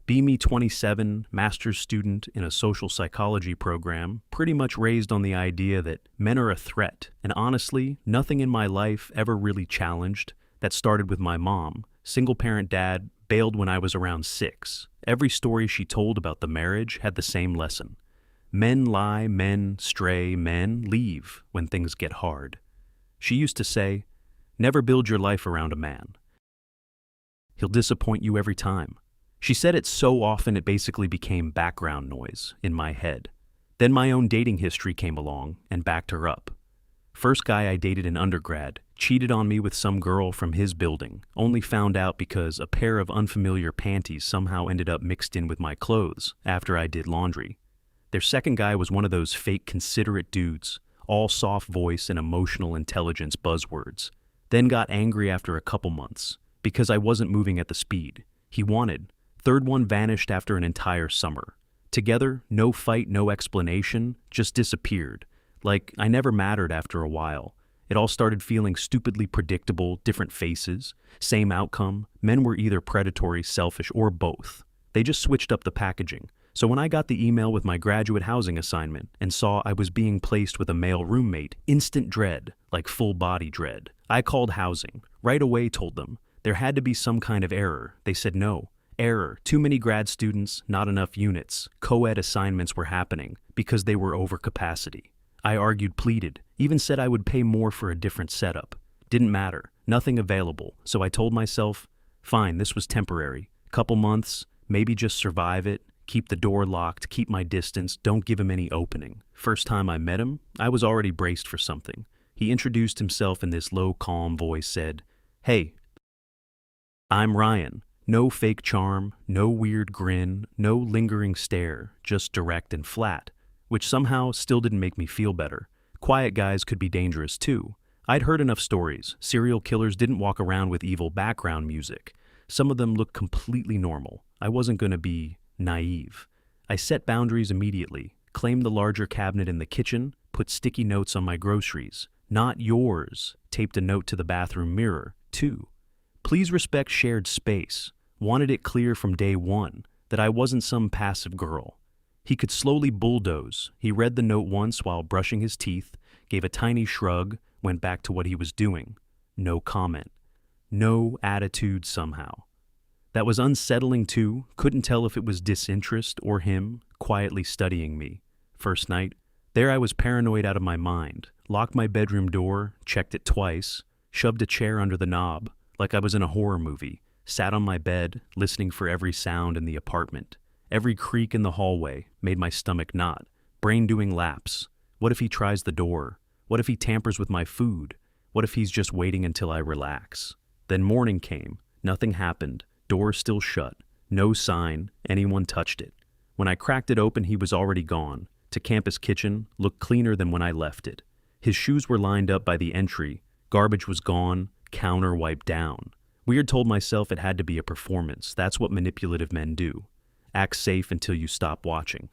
Be me 27, master's student in a social psychology program, pretty much raised on the idea that men are a threat, and honestly, nothing in my life ever really challenged. That started with my mom, single-parent dad, bailed when I was around 6. Every story she told about the marriage had the same lesson. Men lie, men stray, men leave when things get hard. She used to say, never build your life around a man. He'll disappoint you every time. She said it so often it basically became background noise in my head. Then my own dating history came along and backed her up. First guy I dated in undergrad cheated on me with some girl from his building, only found out because a pair of unfamiliar panties somehow ended up mixed in with my clothes after I did laundry. Their second guy was one of those fake considerate dudes, all soft voice and emotional intelligence buzzwords. Then got angry after a couple months because I wasn't moving at the speed he wanted. Third one vanished after an entire summer. Together, no fight, no explanation, just disappeared. Like I never mattered after a while. It all started feeling stupidly predictable, different faces, same outcome. Men were either predatory, selfish, or both. They just switched up the packaging. So when I got the email with my graduate housing assignment and saw I was being placed with a male roommate, instant dread, like full body dread. I called housing. Right away told them there had to be some kind of error. They said no. Error, too many grad students, not enough units. Co-ed assignments were happening because they were over capacity. I argued, pleaded, even said I would pay more for a different setup. Didn't matter, nothing available, so I told myself, fine, this was temporary. Couple months, maybe just survive it, keep the door locked, keep my distance, don't give him any opening. First time I met him, I was already braced for something. He introduced himself in this low, calm voice, said, "Hey, I'm Ryan." No fake charm, no weird grin, no lingering stare, just direct and flat, which somehow still didn't make me feel better. Quiet guys could be dangerous too. I'd heard enough stories. Serial killers didn't walk around with evil background music. Some of them looked completely normal. I wasn't going to be naive. I set boundaries immediately, claimed the larger cabinet in the kitchen, put sticky notes on my groceries. Not yours. Taped a note to the bathroom mirror, too. Please respect shared space. Wanted it clear from day one that I wasn't some passive girl. He could slowly bulldoze. He read the note once while brushing his teeth, gave a tiny shrug, went back to what he was doing. No comment. No attitude somehow. That was unsettling too. Couldn't tell if it was disinterest or him quietly studying me. First night, there I was paranoid out of my mind. Locked my bedroom door, checked it twice, shoved a chair under the knob, like I was in a horror movie. Sat on my bed, listening for every sound in the apartment. Every creak in the hallway made my stomach knot. Brain doing laps. What if he tries the door? What if he tampers with my food? What if he's just waiting until I relax? Then morning came. Nothing happened. Door still shut. No sign anyone touched it. When I cracked it open, he was already gone. To campus kitchen, looked cleaner than when I left it. His shoes were lined up by the entry. Garbage was gone. Counter wiped down. Weird told myself it had to be a performance. That's what manipulative men do. Act safe until you stop watching.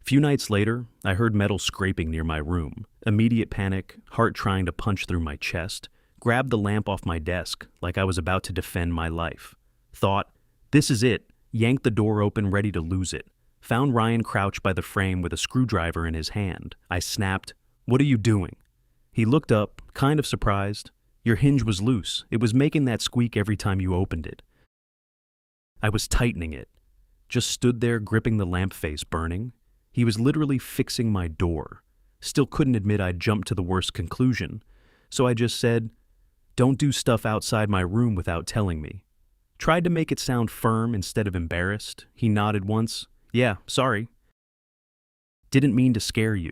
Few nights later, I heard metal scraping near my room. Immediate panic, heart trying to punch through my chest. Grabbed the lamp off my desk like I was about to defend my life. Thought, this is it. Yanked the door open, ready to lose it. Found Ryan crouched by the frame with a screwdriver in his hand. I snapped, "What are you doing?" He looked up, kind of surprised. "Your hinge was loose. It was making that squeak every time you opened it." I was tightening it. Just stood there gripping the lamp face burning. He was literally fixing my door. Still couldn't admit I'd jumped to the worst conclusion. So I just said, "Don't do stuff outside my room without telling me." Tried to make it sound firm instead of embarrassed. He nodded once. "Yeah, sorry." Didn't mean to scare you.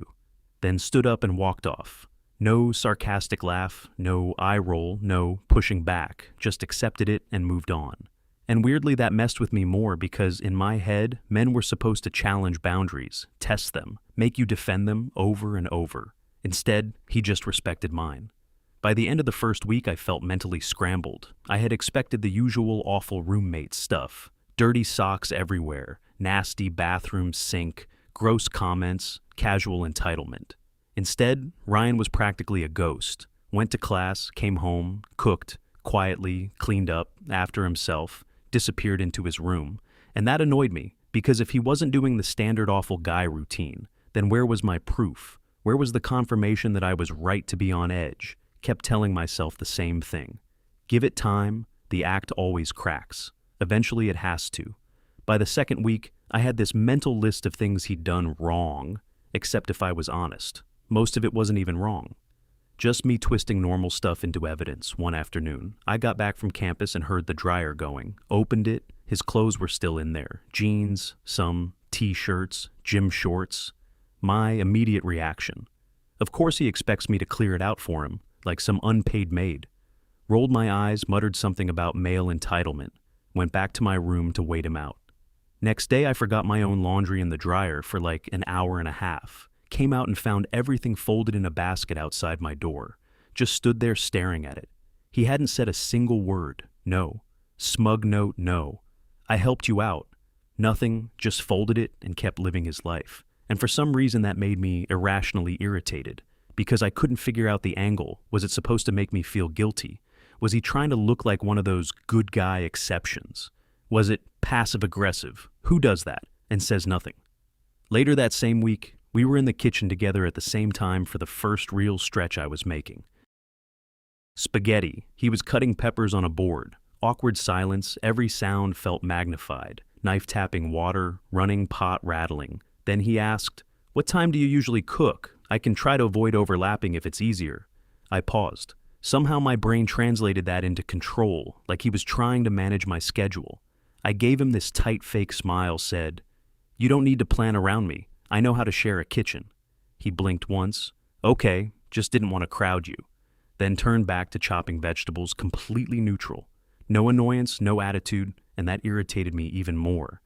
Then stood up and walked off. No sarcastic laugh, no eye roll, no pushing back, just accepted it and moved on. And weirdly that messed with me more because in my head, men were supposed to challenge boundaries, test them, make you defend them over and over. Instead, he just respected mine. By the end of the first week, I felt mentally scrambled. I had expected the usual awful roommate stuff. Dirty socks everywhere, nasty bathroom sink, gross comments, casual entitlement. Instead, Ryan was practically a ghost. Went to class, came home, cooked, quietly, cleaned up, after himself, disappeared into his room, And that annoyed me, because if he wasn't doing the standard awful guy routine, then where was my proof? Where was the confirmation that I was right to be on edge? Kept telling myself the same thing. Give it time, the act always cracks. Eventually it has to. By the second week, I had this mental list of things he'd done wrong, except if I was honest. Most of it wasn't even wrong. Just me twisting normal stuff into evidence one afternoon. I got back from campus and heard the dryer going. Opened it, his clothes were still in there. Jeans, some t-shirts, gym shorts. My immediate reaction. Of course he expects me to clear it out for him, like some unpaid maid. Rolled my eyes, muttered something about male entitlement. Went back to my room to wait him out. Next day I forgot my own laundry in the dryer for like an hour and a half. Came out and found everything folded in a basket outside my door. Just stood there staring at it. He hadn't said a single word. No. Smug note, no. I helped you out. Nothing, just folded it and kept living his life. And for some reason that made me irrationally irritated, because I couldn't figure out the angle. Was it supposed to make me feel guilty? Was he trying to look like one of those good guy exceptions? Was it passive-aggressive? Who does that and says nothing? Later that same week, we were in the kitchen together at the same time for the first real stretch I was making. Spaghetti. He was cutting peppers on a board. Awkward silence, every sound felt magnified. Knife tapping water, running pot rattling. Then he asked, "What time do you usually cook? I can try to avoid overlapping if it's easier." I paused. Somehow my brain translated that into control, like he was trying to manage my schedule. I gave him this tight fake smile, said, "You don't need to plan around me. I know how to share a kitchen." He blinked once. "Okay, just didn't want to crowd you." Then turned back to chopping vegetables, completely neutral. No annoyance, no attitude, and that irritated me even more.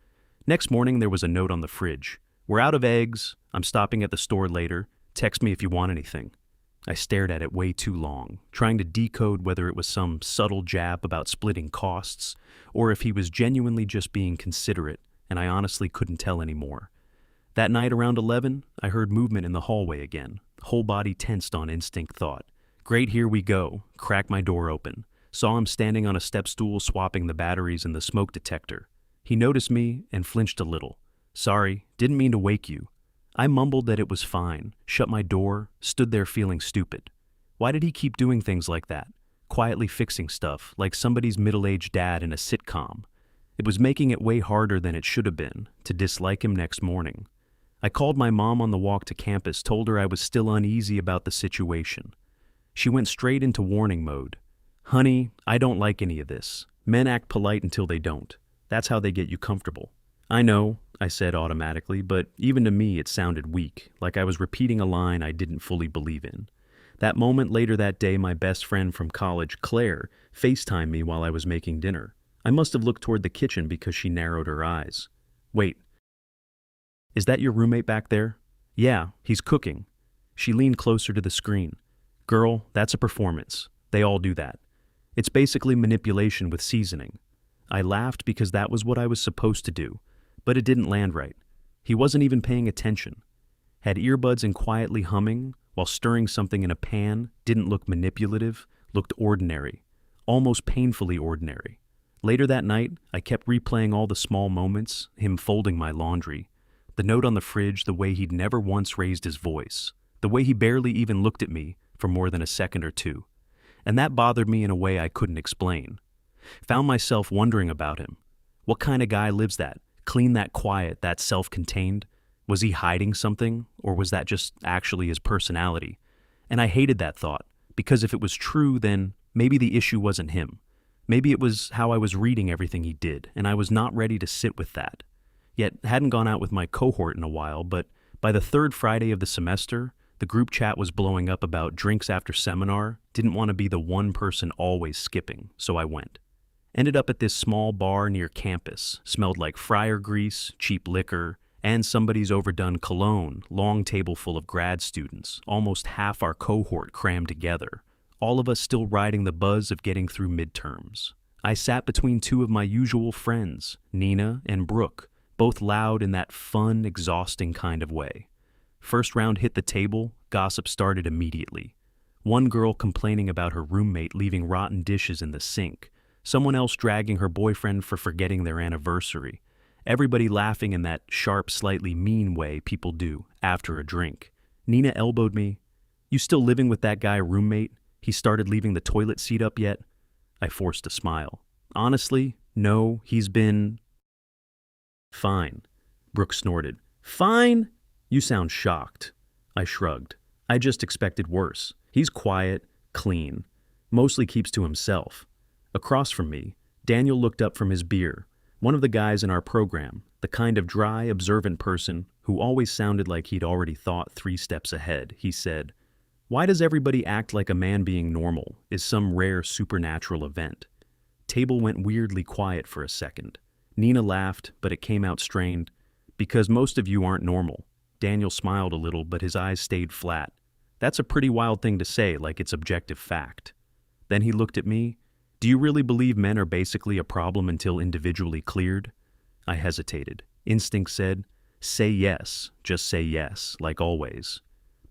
Next morning there was a note on the fridge. "We're out of eggs. I'm stopping at the store later. Text me if you want anything." I stared at it way too long, trying to decode whether it was some subtle jab about splitting costs, or if he was genuinely just being considerate, and I honestly couldn't tell anymore. That night around 11, I heard movement in the hallway again, whole body tensed on instinct thought. Great, here we go. Cracked my door open. Saw him standing on a step stool swapping the batteries in the smoke detector. He noticed me and flinched a little. "Sorry, didn't mean to wake you." I mumbled that it was fine, shut my door, stood there feeling stupid. Why did he keep doing things like that? Quietly fixing stuff, like somebody's middle-aged dad in a sitcom. It was making it way harder than it should have been, to dislike him next morning. I called my mom on the walk to campus, told her I was still uneasy about the situation. She went straight into warning mode. "Honey, I don't like any of this. Men act polite until they don't. That's how they get you comfortable." "I know," I said automatically, but even to me it sounded weak, like I was repeating a line I didn't fully believe in. That moment later that day, my best friend from college, Claire, FaceTimed me while I was making dinner. I must have looked toward the kitchen because she narrowed her eyes. "Wait, is that your roommate back there?" "Yeah, he's cooking." She leaned closer to the screen. "Girl, that's a performance. They all do that. It's basically manipulation with seasoning." I laughed because that was what I was supposed to do. But it didn't land right. He wasn't even paying attention. Had earbuds and quietly humming, while stirring something in a pan, didn't look manipulative, looked ordinary. Almost painfully ordinary. Later that night, I kept replaying all the small moments, him folding my laundry, the note on the fridge, the way he'd never once raised his voice, the way he barely even looked at me for more than a second or two. And that bothered me in a way I couldn't explain. Found myself wondering about him. What kind of guy lives that? Clean, that quiet, that self-contained? Was he hiding something, or was that just actually his personality? And I hated that thought, because if it was true, then maybe the issue wasn't him. Maybe it was how I was reading everything he did, and I was not ready to sit with that. Yet hadn't gone out with my cohort in a while, but by the third Friday of the semester, the group chat was blowing up about drinks after seminar. Didn't want to be the one person always skipping, so I went. Ended up at this small bar near campus. Smelled like fryer grease, cheap liquor, and somebody's overdone cologne. Long table full of grad students, almost half our cohort crammed together. All of us still riding the buzz of getting through midterms. I sat between two of my usual friends, Nina and Brooke, both loud in that fun, exhausting kind of way. First round hit the table, gossip started immediately. One girl complaining about her roommate leaving rotten dishes in the sink. Someone else dragging her boyfriend for forgetting their anniversary. Everybody laughing in that sharp, slightly mean way people do after a drink. Nina elbowed me. "You still living with that guy roommate? He started leaving the toilet seat up yet?" I forced a smile. "Honestly, no, he's been..." "Fine," Brooke snorted. "Fine? You sound shocked." I shrugged. I just expected worse. He's quiet, clean, mostly keeps to himself. Across from me, Daniel looked up from his beer, one of the guys in our program, the kind of dry, observant person who always sounded like he'd already thought 3 steps ahead. He said, "Why does everybody act like a man being normal is some rare supernatural event?" Table went weirdly quiet for a second. Nina laughed, but it came out strained. "Because most of you aren't normal." Daniel smiled a little, but his eyes stayed flat. "That's a pretty wild thing to say, like it's objective fact." Then he looked at me. "Do you really believe men are basically a problem until individually cleared?" I hesitated. Instinct said, "Say yes, just say yes, like always."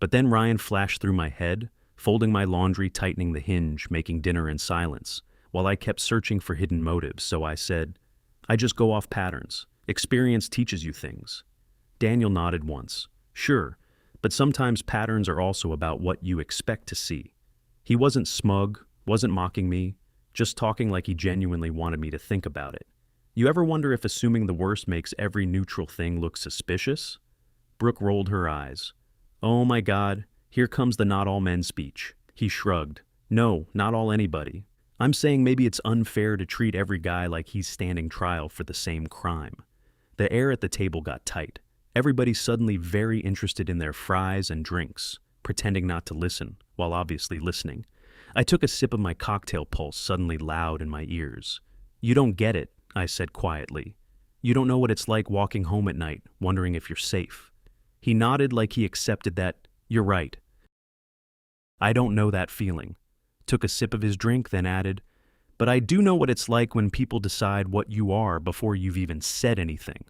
But then Ryan flashed through my head, folding my laundry, tightening the hinge, making dinner in silence, while I kept searching for hidden motives. So I said, "I just go off patterns. Experience teaches you things." Daniel nodded once. "Sure, but sometimes patterns are also about what you expect to see." He wasn't smug, wasn't mocking me, just talking like he genuinely wanted me to think about it. "You ever wonder if assuming the worst makes every neutral thing look suspicious?" Brooke rolled her eyes. "Oh my God, here comes the not all men speech." He shrugged. "No, not all anybody. I'm saying maybe it's unfair to treat every guy like he's standing trial for the same crime." The air at the table got tight. Everybody suddenly very interested in their fries and drinks, pretending not to listen, while obviously listening. I took a sip of my cocktail, pulse suddenly loud in my ears. "You don't get it," I said quietly. "You don't know what it's like walking home at night, wondering if you're safe." He nodded like he accepted that. "You're right. I don't know that feeling." Took a sip of his drink, then added, "But I do know what it's like when people decide what you are before you've even said anything."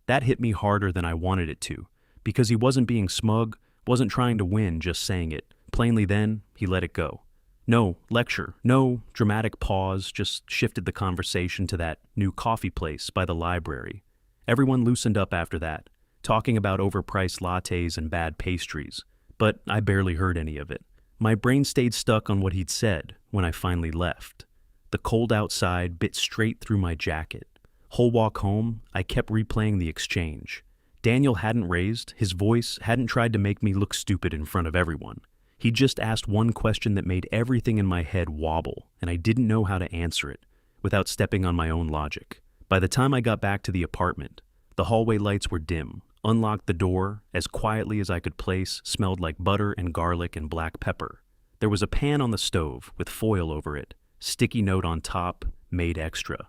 That hit me harder than I wanted it to, because he wasn't being smug, wasn't trying to win, just saying it. Plainly then, he let it go. No lecture, no dramatic pause, just shifted the conversation to that new coffee place by the library. Everyone loosened up after that, talking about overpriced lattes and bad pastries, but I barely heard any of it. My brain stayed stuck on what he'd said when I finally left. The cold outside bit straight through my jacket. Whole walk home, I kept replaying the exchange. Daniel hadn't raised, his voice hadn't tried to make me look stupid in front of everyone. He just asked one question that made everything in my head wobble, and I didn't know how to answer it without stepping on my own logic. By the time I got back to the apartment, the hallway lights were dim. Unlocked the door, as quietly as I could place, smelled like butter and garlic and black pepper. There was a pan on the stove with foil over it, sticky note on top, made extra.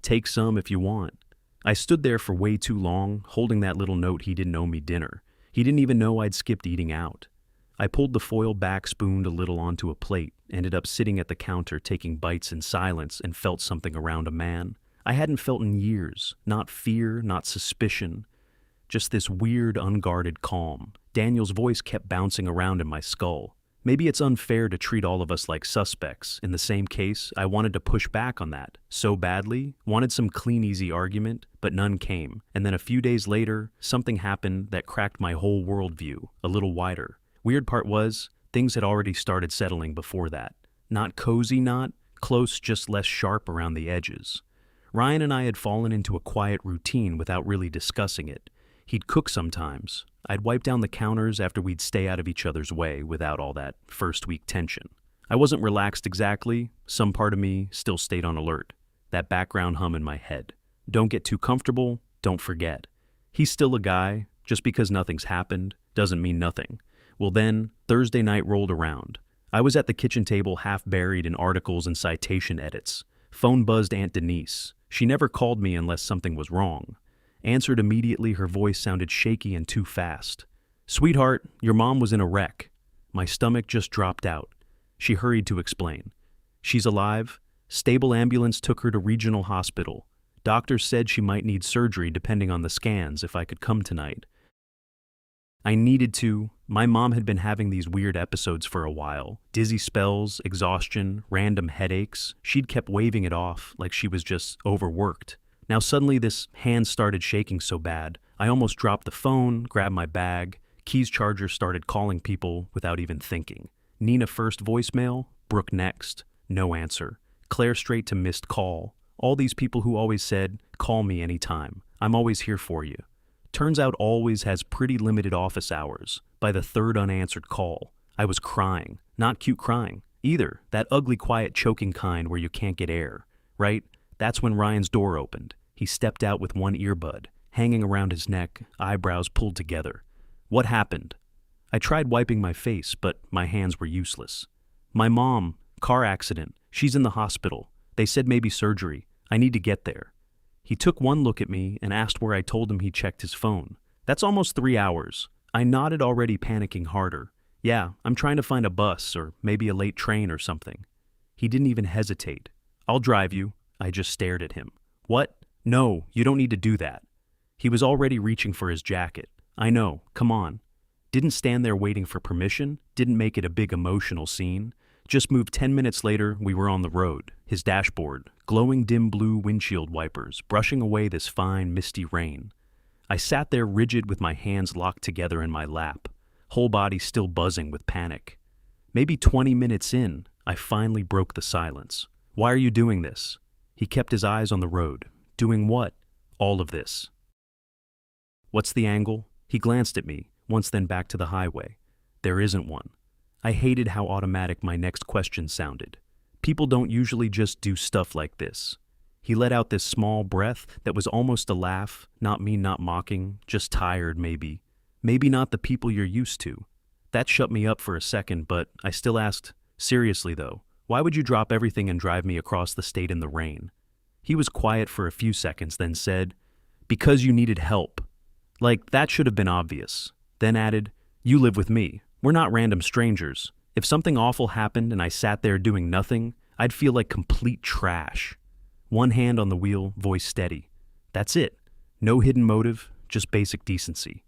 "Take some if you want." I stood there for way too long, holding that little note. He didn't owe me dinner. He didn't even know I'd skipped eating out. I pulled the foil back, spooned a little onto a plate, ended up sitting at the counter taking bites in silence, and felt something around a man I hadn't felt in years. Not fear, not suspicion, just this weird, unguarded calm. Daniel's voice kept bouncing around in my skull. Maybe it's unfair to treat all of us like suspects. In the same case, I wanted to push back on that so badly, wanted some clean, easy argument, but none came. And then a few days later, something happened that cracked my whole worldview a little wider. Weird part was, things had already started settling before that. Not cozy, not close, just less sharp around the edges. Ryan and I had fallen into a quiet routine without really discussing it. He'd cook sometimes. I'd wipe down the counters after we'd stay out of each other's way without all that first-week tension. I wasn't relaxed exactly. Some part of me still stayed on alert. That background hum in my head. Don't get too comfortable, don't forget. He's still a guy. Just because nothing's happened doesn't mean nothing. Well then, Thursday night rolled around. I was at the kitchen table, half buried in articles and citation edits. Phone buzzed Aunt Denise. She never called me unless something was wrong. Answered immediately, her voice sounded shaky and too fast. "Sweetheart, your mom was in a wreck." My stomach just dropped out. She hurried to explain. "She's alive. Stable ambulance took her to regional hospital. Doctors said she might need surgery depending on the scans if I could come tonight." I needed to. My mom had been having these weird episodes for a while. Dizzy spells, exhaustion, random headaches. She'd kept waving it off like she was just overworked. Now suddenly this hand started shaking so bad, I almost dropped the phone, grabbed my bag. Key's charger started calling people without even thinking. Nina first voicemail, Brooke next, no answer. Claire straight to missed call. All these people who always said, call me anytime. I'm always here for you. Turns out always has pretty limited office hours. By the third unanswered call, I was crying. Not cute crying, either. That ugly, quiet, choking kind where you can't get air, right? That's when Ryan's door opened. He stepped out with one earbud, hanging around his neck, eyebrows pulled together. What happened? I tried wiping my face, but my hands were useless. My mom, car accident. She's in the hospital. They said maybe surgery. I need to get there. He took one look at me and asked where I told him he checked his phone. That's almost 3 hours. I nodded, already panicking harder. Yeah, I'm trying to find a bus or maybe a late train or something. He didn't even hesitate. I'll drive you. I just stared at him. What? No, you don't need to do that. He was already reaching for his jacket. I know, come on. Didn't stand there waiting for permission, didn't make it a big emotional scene. Just moved 10 minutes later, we were on the road. His dashboard, glowing dim blue windshield wipers, brushing away this fine, misty rain. I sat there rigid with my hands locked together in my lap, whole body still buzzing with panic. Maybe 20 minutes in, I finally broke the silence. Why are you doing this? He kept his eyes on the road. Doing what? All of this. What's the angle? He glanced at me, once then back to the highway. There isn't one. I hated how automatic my next question sounded. People don't usually just do stuff like this. He let out this small breath that was almost a laugh, not mean, not mocking, just tired maybe. Maybe not the people you're used to. That shut me up for a second, but I still asked, seriously though, why would you drop everything and drive me across the state in the rain? He was quiet for a few seconds, then said, because you needed help. Like, that should have been obvious. Then added, you live with me. We're not random strangers. If something awful happened and I sat there doing nothing, I'd feel like complete trash. One hand on the wheel, voice steady. That's it. No hidden motive, just basic decency.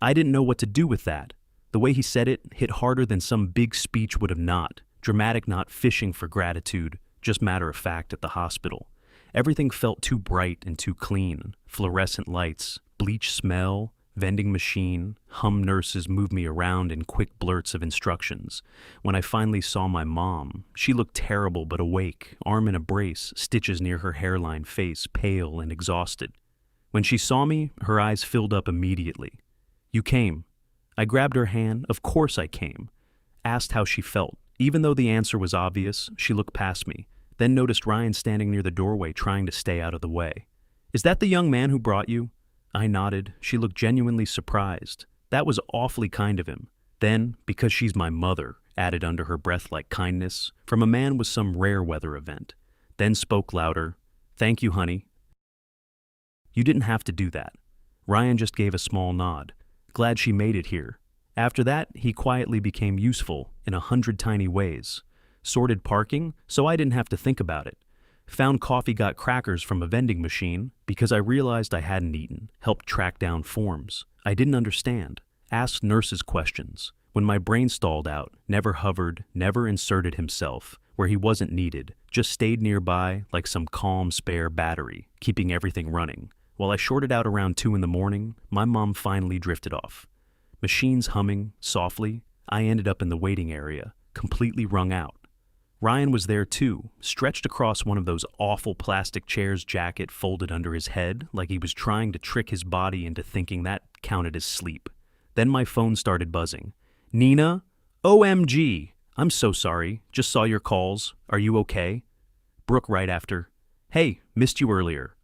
I didn't know what to do with that. The way he said it hit harder than some big speech would have not. Dramatic, not fishing for gratitude, just matter of fact at the hospital. Everything felt too bright and too clean. Fluorescent lights, bleach smell, vending machine, hum nurses move me around in quick blurts of instructions. When I finally saw my mom, she looked terrible but awake, arm in a brace, stitches near her hairline, face pale and exhausted. When she saw me, her eyes filled up immediately. You came. I grabbed her hand. Of course I came. Asked how she felt. Even though the answer was obvious, she looked past me, then noticed Ryan standing near the doorway trying to stay out of the way. Is that the young man who brought you? I nodded. She looked genuinely surprised. That was awfully kind of him. Then, because she's my mother, added under her breath like kindness, from a man with some rare weather event. Then spoke louder. Thank you, honey. You didn't have to do that. Ryan just gave a small nod. Glad she made it here. After that, he quietly became useful in 100 tiny ways. Sorted parking, so I didn't have to think about it. Found coffee, got crackers from a vending machine because I realized I hadn't eaten. Helped track down forms I didn't understand. Asked nurses questions. When my brain stalled out, never hovered, never inserted himself where he wasn't needed. Just stayed nearby like some calm spare battery, keeping everything running. While I shorted out around 2 a.m, my mom finally drifted off. Machines humming softly, I ended up in the waiting area, completely wrung out. Ryan was there too, stretched across one of those awful plastic chairs, jacket folded under his head like he was trying to trick his body into thinking that counted as sleep. Then my phone started buzzing. Nina? OMG! I'm so sorry. Just saw your calls. Are you okay? Brooke right after. Hey, missed you earlier.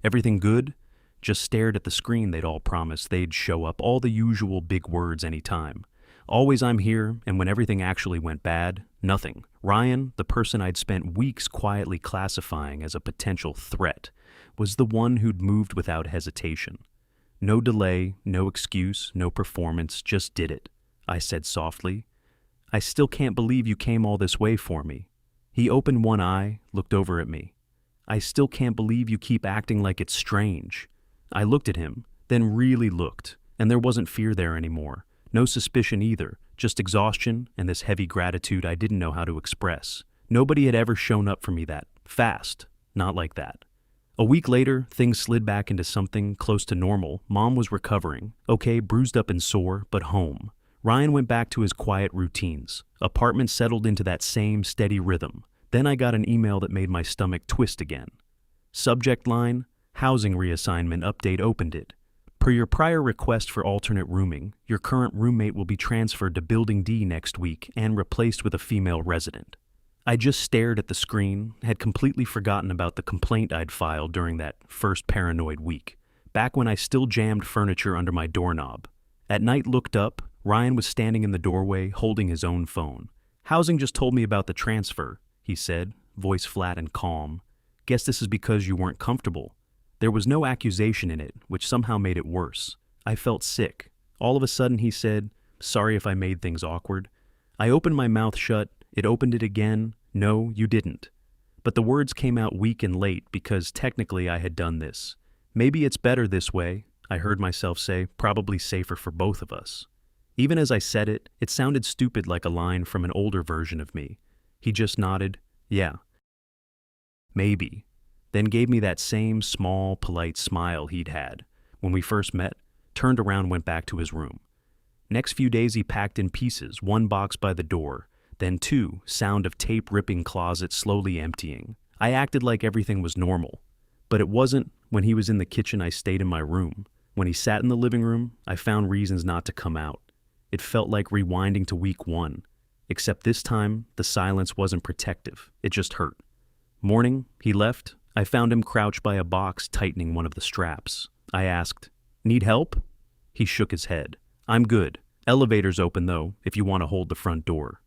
Everything good? Just stared at the screen. They'd all promised they'd show up, all the usual big words anytime. Always I'm here, and when everything actually went bad, nothing. Ryan, the person I'd spent weeks quietly classifying as a potential threat, was the one who'd moved without hesitation. No delay, no excuse, no performance, just did it. I said softly. I still can't believe you came all this way for me. He opened one eye, looked over at me. I still can't believe you keep acting like it's strange. I looked at him, then really looked, and there wasn't fear there anymore. No suspicion either, just exhaustion and this heavy gratitude I didn't know how to express. Nobody had ever shown up for me that fast, not like that. A week later, things slid back into something close to normal. Mom was recovering. Okay, bruised up and sore, but home. Ryan went back to his quiet routines. Apartment settled into that same steady rhythm. Then I got an email that made my stomach twist again. Subject line, housing reassignment update opened it. Per your prior request for alternate rooming, your current roommate will be transferred to Building D next week and replaced with a female resident. I just stared at the screen, had completely forgotten about the complaint I'd filed during that first paranoid week, back when I still jammed furniture under my doorknob. At night looked up, Ryan was standing in the doorway holding his own phone. Housing just told me about the transfer, he said, voice flat and calm. Guess this is because you weren't comfortable. There was no accusation in it, which somehow made it worse. I felt sick. All of a sudden he said, sorry if I made things awkward. I opened my mouth shut, it opened it again. No, you didn't. But the words came out weak and late because technically I had done this. Maybe it's better this way, I heard myself say, probably safer for both of us. Even as I said it, it sounded stupid like a line from an older version of me. He just nodded, yeah. Maybe. Then gave me that same small, polite smile he'd had when we first met, turned around and went back to his room. Next few days he packed in pieces, one box by the door, then two, sound of tape-ripping closets slowly emptying. I acted like everything was normal. But it wasn't. When he was in the kitchen, I stayed in my room. When he sat in the living room, I found reasons not to come out. It felt like rewinding to week one. Except this time, the silence wasn't protective. It just hurt. Morning, he left. I found him crouched by a box tightening one of the straps. I asked, need help? He shook his head. I'm good. Elevator's open though, if you want to hold the front door.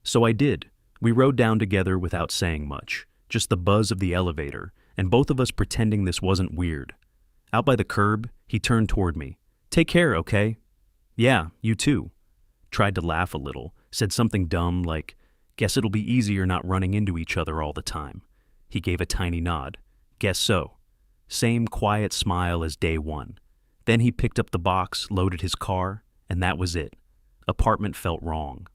So I did. We rode down together without saying much, just the buzz of the elevator, and both of us pretending this wasn't weird. Out by the curb, he turned toward me. Take care, okay? Yeah, you too. Tried to laugh a little, said something dumb like, guess it'll be easier not running into each other all the time. He gave a tiny nod. Guess so. Same quiet smile as day one. Then he picked up the box, loaded his car, and that was it. Apartment felt wrong.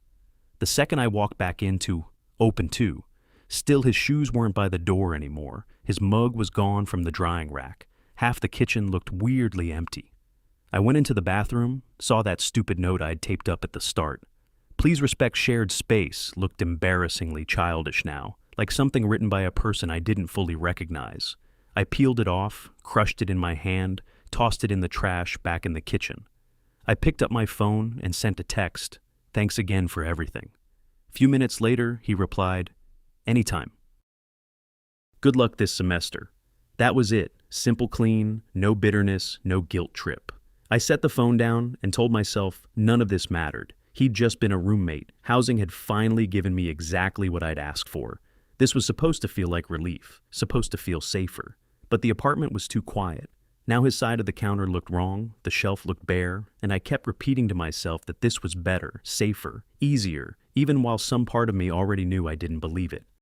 The second I walked back into open too, still his shoes weren't by the door anymore. His mug was gone from the drying rack. Half the kitchen looked weirdly empty. I went into the bathroom, saw that stupid note I'd taped up at the start. Please respect shared space looked embarrassingly childish now, like something written by a person I didn't fully recognize. I peeled it off, crushed it in my hand, tossed it in the trash back in the kitchen. I picked up my phone and sent a text, thanks again for everything. Few minutes later, he replied, anytime. Good luck this semester. That was it, simple clean, no bitterness, no guilt trip. I set the phone down and told myself none of this mattered. He'd just been a roommate. Housing had finally given me exactly what I'd asked for. This was supposed to feel like relief, supposed to feel safer. But the apartment was too quiet. Now his side of the counter looked wrong, the shelf looked bare, and I kept repeating to myself that this was better, safer, easier, even while some part of me already knew I didn't believe it.